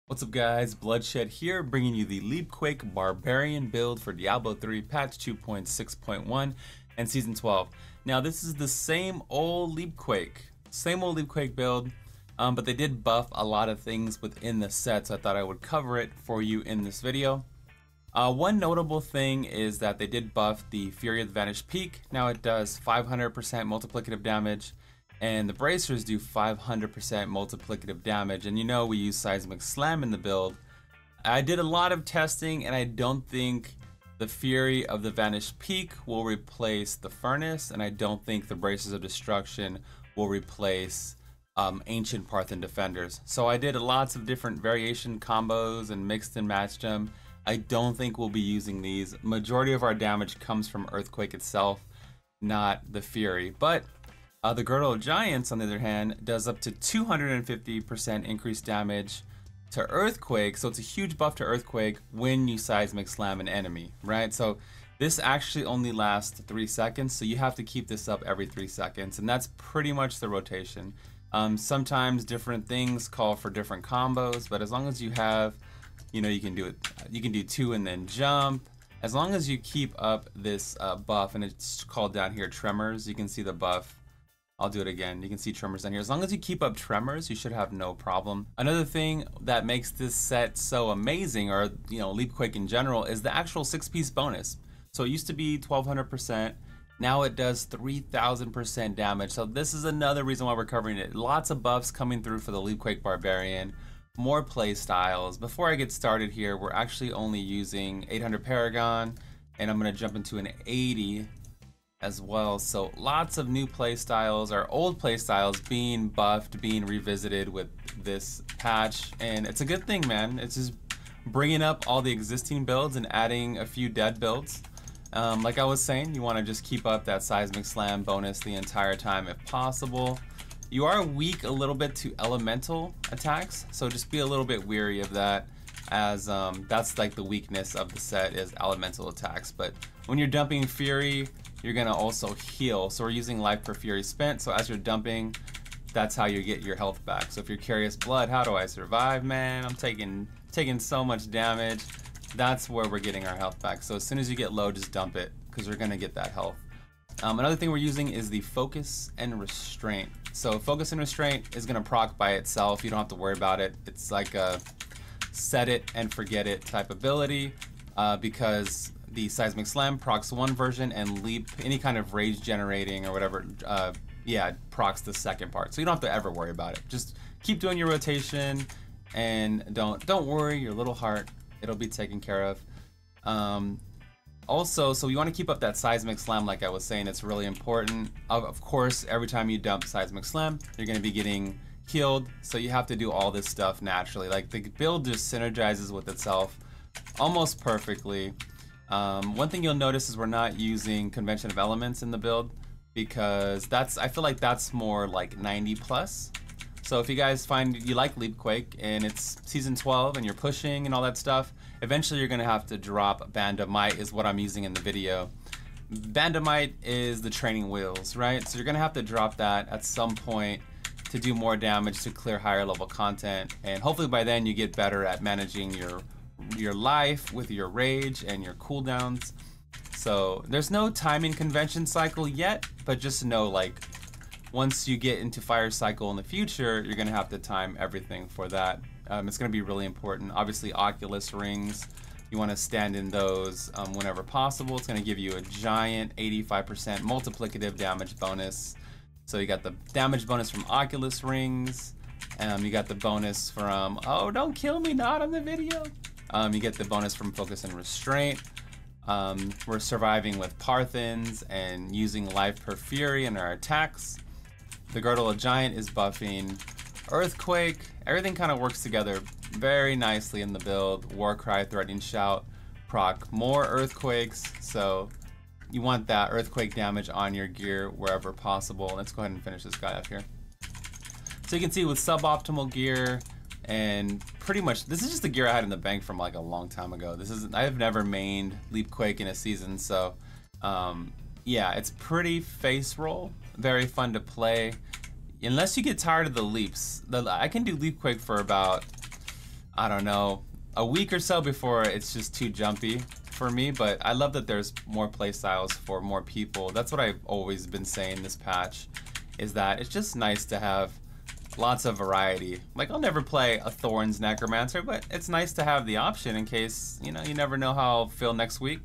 What's up guys, Bluddshed here, bringing you the Leapquake Barbarian build for Diablo 3 patch 2.6.1 and season 12. Now this is the same old Leapquake build, but they did buff a lot of things within the set, so I thought I would cover it for you in this video. One notable thing is that they did buff the Fury of the Vanished Peak. Now it does 500% multiplicative damage, and the bracers do 500% multiplicative damage. And you know we use Seismic Slam in the build. I did a lot of testing and I don't think the Fury of the Vanished Peak will replace the Furnace, and I don't think the Bracers of Destruction will replace Ancient Parthian Defenders. So I did lots of different variation combos and mixed and matched them. I don't think we'll be using these. Majority of our damage comes from Earthquake itself, not the Fury. But the Girdle of Giants, on the other hand, does up to 250% increased damage to Earthquake, so it's a huge buff to Earthquake when you Seismic Slam an enemy, right? So this actually only lasts 3 seconds, so you have to keep this up every 3 seconds, and that's pretty much the rotation. Sometimes different things call for different combos, but as long as you have, you know, you can do it. You can do 2 and then jump. As long as you keep up this buff, and it's called down here Tremors, you can see the buff. I'll do it again. You can see Tremors down here. As long as you keep up Tremors, you should have no problem. Another thing that makes this set so amazing, or you know, Leapquake in general, is the actual 6-piece bonus. So it used to be 1200%. Now it does 3000% damage. So this is another reason why we're covering it. Lots of buffs coming through for the Leapquake Barbarian. More play styles. Before I get started here, we're actually only using 800 Paragon, and I'm gonna jump into an 80 as well. So lots of new play styles, our old play styles being buffed, being revisited with this patch, and it's a good thing, man. It's just bringing up all the existing builds and adding a few dead builds. Like I was saying, you want to just keep up that Seismic Slam bonus the entire time if possible. You are weak a little bit to elemental attacks, so just be a little bit weary of that, as that's like the weakness of the set, is elemental attacks. But when you're dumping Fury, you're gonna also heal. So we're using life per Fury spent, so as you're dumping, that's how you get your health back. So if you're Curious Blood, how do I survive, man? I'm taking so much damage. That's where we're getting our health back. So as soon as you get low, just dump it, because we're gonna get that health. Another thing we're using is the Focus and Restraint. So Focus and Restraint is gonna proc by itself. You don't have to worry about it. It's like a set it and forget it type ability, because the Seismic Slam procs one version, and Leap, any kind of rage generating or whatever, procs the second part. So you don't have to ever worry about it. Just keep doing your rotation, and don't worry your little heart. It'll be taken care of. Also, so you want to keep up that Seismic Slam, like I was saying. It's really important. Of course, every time you dump Seismic Slam, you're going to be getting healed, so you have to do all this stuff naturally. Like, the build just synergizes with itself almost perfectly. One thing you'll notice is we're not using Convention of Elements in the build, because I feel like that's more like 90 plus. So if you guys find you like Leapquake and it's season 12 and you're pushing and all that stuff, eventually you're gonna have to drop Band of Might, is what I'm using in the video. Band of Might is the training wheels, right? So you're gonna have to drop that at some point to do more damage, to clear higher level content, and hopefully by then you get better at managing your life with your rage and your cooldowns. So there's no timing convention cycle yet, but just know, like, once you get into fire cycle in the future, you're gonna have to time everything for that. It's gonna be really important. Obviously, Oculus rings, you wanna stand in those whenever possible. It's gonna give you a giant 85% multiplicative damage bonus. So you got the damage bonus from Oculus rings, you got the bonus from, oh, don't kill me, not on the video. You get the bonus from Focus and Restraint. We're surviving with Parthians and using life per Fury in our attacks. The Girdle of Giant is buffing Earthquake. Everything kind of works together very nicely in the build. Warcry, Threatening Shout, proc more Earthquakes. So you want that Earthquake damage on your gear wherever possible. Let's go ahead and finish this guy up here. So you can see with suboptimal gear, and pretty much this is just the gear I had in the bank from like a long time ago. I have never mained Leapquake in a season, so yeah, it's pretty face roll, very fun to play. Unless you get tired of the leaps. I can do Leapquake for about I don't know, a week or so before it's just too jumpy for me, but I love that there's more play styles for more people. That's what I've always been saying this patch, is that it's just nice to have lots of variety. Like, I'll never play a Thorns Necromancer, but it's nice to have the option in case, you know, you never know how I'll feel next week.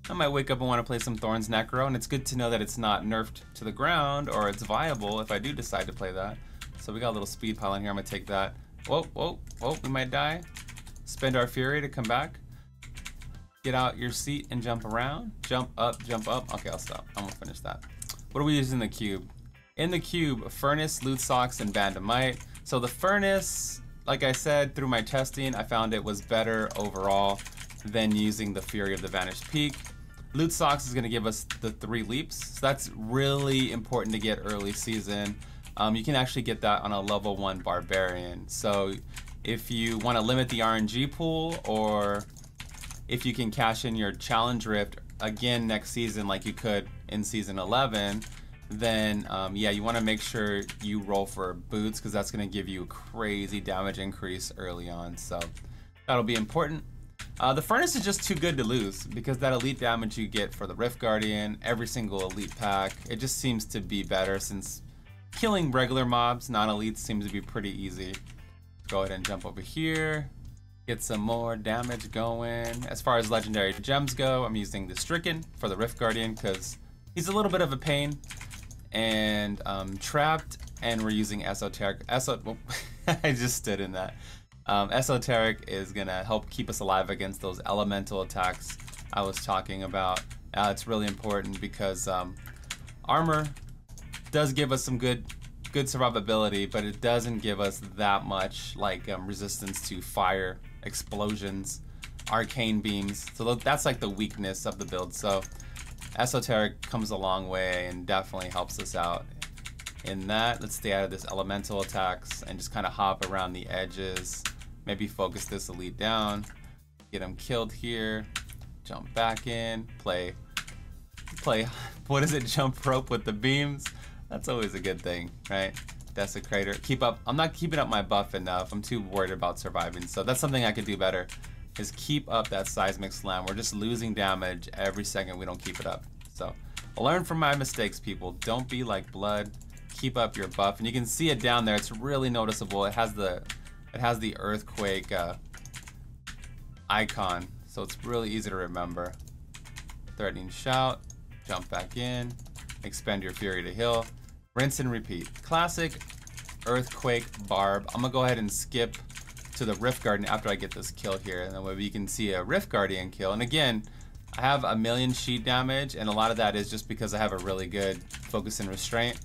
I might wake up and want to play some Thorns Necro, and it's good to know that it's not nerfed to the ground, or it's viable if I do decide to play that. So we got a little speed pile in here, I'm gonna take that. Whoa, whoa, whoa, we might die. Spend our Fury to come back. Get out your seat and jump around. Jump up, jump up. Okay, I'll stop. I'm gonna finish that. What are we using in the cube? In the cube, Furnace, Loot Socks, and Bandamite. So the Furnace, like I said, through my testing, I found it was better overall than using the Fury of the Vanished Peak. Loot Socks is gonna give us the 3 leaps. So that's really important to get early season. You can actually get that on a level 1 Barbarian. So if you wanna limit the RNG pool, or if you can cash in your Challenge Rift again next season like you could in season 11, then yeah, you wanna make sure you roll for boots, because that's gonna give you a crazy damage increase early on. So that'll be important. The Furnace is just too good to lose, because that elite damage you get for the Rift Guardian, every single elite pack, it just seems to be better, since killing regular mobs, non-elites, seems to be pretty easy. Go ahead and jump over here, get some more damage going. As far as legendary gems go, I'm using the Stricken for the Rift Guardian, because he's a little bit of a pain. And Trapped, and we're using Esoteric. I just stood in that. Esoteric is gonna help keep us alive against those elemental attacks I was talking about. It's really important because armor does give us some good survivability, but it doesn't give us that much like resistance to fire, explosions, arcane beams. So that's like the weakness of the build. So Esoteric comes a long way and definitely helps us out in that. Let's stay out of this elemental attacks and just kind of hop around the edges. Maybe focus this elite down, get him killed here, jump back in, play, what is it, jump rope with the beams? That's always a good thing, right? Desecrator, keep up. I'm not keeping up my buff enough. I'm too worried about surviving. So that's something I could do better, is keep up that seismic slam. We're just losing damage every second we don't keep it up. So learn from my mistakes, people. Don't be like Blood. Keep up your buff. And you can see it down there. It's really noticeable. It has the earthquake icon, so it's really easy to remember. Threatening Shout, jump back in, expend your Fury to heal, rinse and repeat. Classic Earthquake Barb. I'm gonna go ahead and skip to the Rift Guardian after I get this kill here, and then maybe you can see a Rift Guardian kill. And again, I have 1,000,000 sheet damage, and a lot of that is just because I have a really good focus and restraint.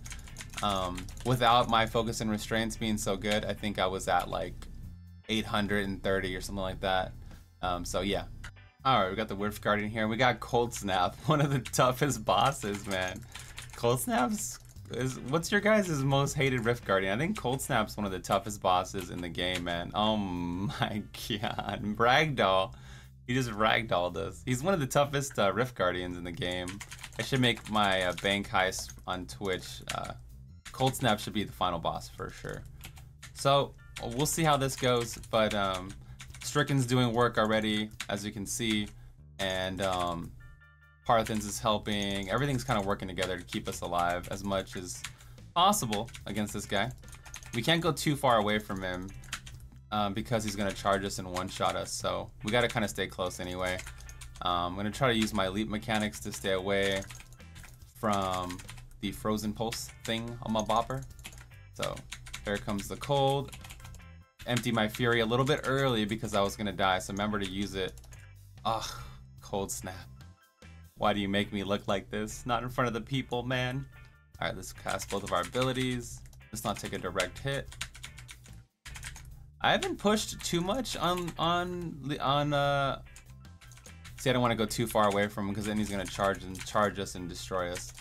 Without my focus and restraints being so good, I think I was at like 830 or something like that. So yeah. Alright, we got the Rift Guardian here. We got Cold Snap, one of the toughest bosses, man. Cold Snap's what's your guys' most hated Rift Guardian? I think Cold Snap's one of the toughest bosses in the game, man. Oh my god. Ragdoll. He just ragdolled us. He's one of the toughest Rift Guardians in the game. I should make my bank heist on Twitch. Cold Snap should be the final boss for sure. So we'll see how this goes, but Stricken's doing work already, as you can see, and Parthens is helping. Everything's kind of working together to keep us alive as much as possible against this guy. We can't go too far away from him because he's gonna charge us and one-shot us, so we gotta kind of stay close anyway. I'm gonna try to use my leap mechanics to stay away from the frozen pulse thing on my bopper. So there comes the cold. Empty my Fury a little bit early because I was gonna die, so remember to use it. Ugh, Cold Snap. Why do you make me look like this? Not in front of the people, man. Alright, let's cast both of our abilities. Let's not take a direct hit. I haven't pushed too much on see, I don't want to go too far away from him because then he's gonna charge us and destroy us.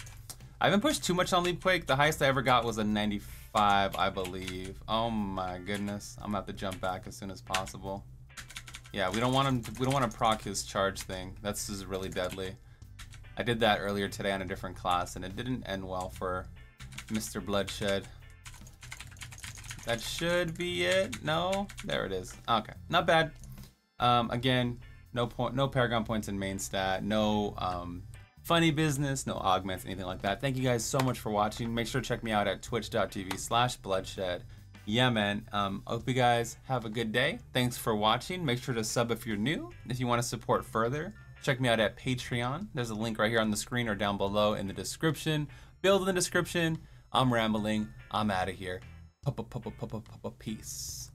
I haven't pushed too much on Leapquake. The highest I ever got was a 95, I believe. Oh my goodness. I'm gonna have to jump back as soon as possible. Yeah, we don't want him we don't want to proc his charge thing. That's just really deadly. I did that earlier today on a different class and it didn't end well for Mr. Bluddshed. That should be it. No, there it is. Okay, not bad. Again, no Paragon points in main stat, no funny business, no augments, anything like that. Thank you guys so much for watching. Make sure to check me out at twitch.tv/bloodshed. Yeah, man. Hope you guys have a good day. Thanks for watching. Make sure to sub if you're new. If you want to support further, check me out at Patreon. There's a link right here on the screen or down below in the description. Build in the description. I'm rambling. I'm out of here. Peace.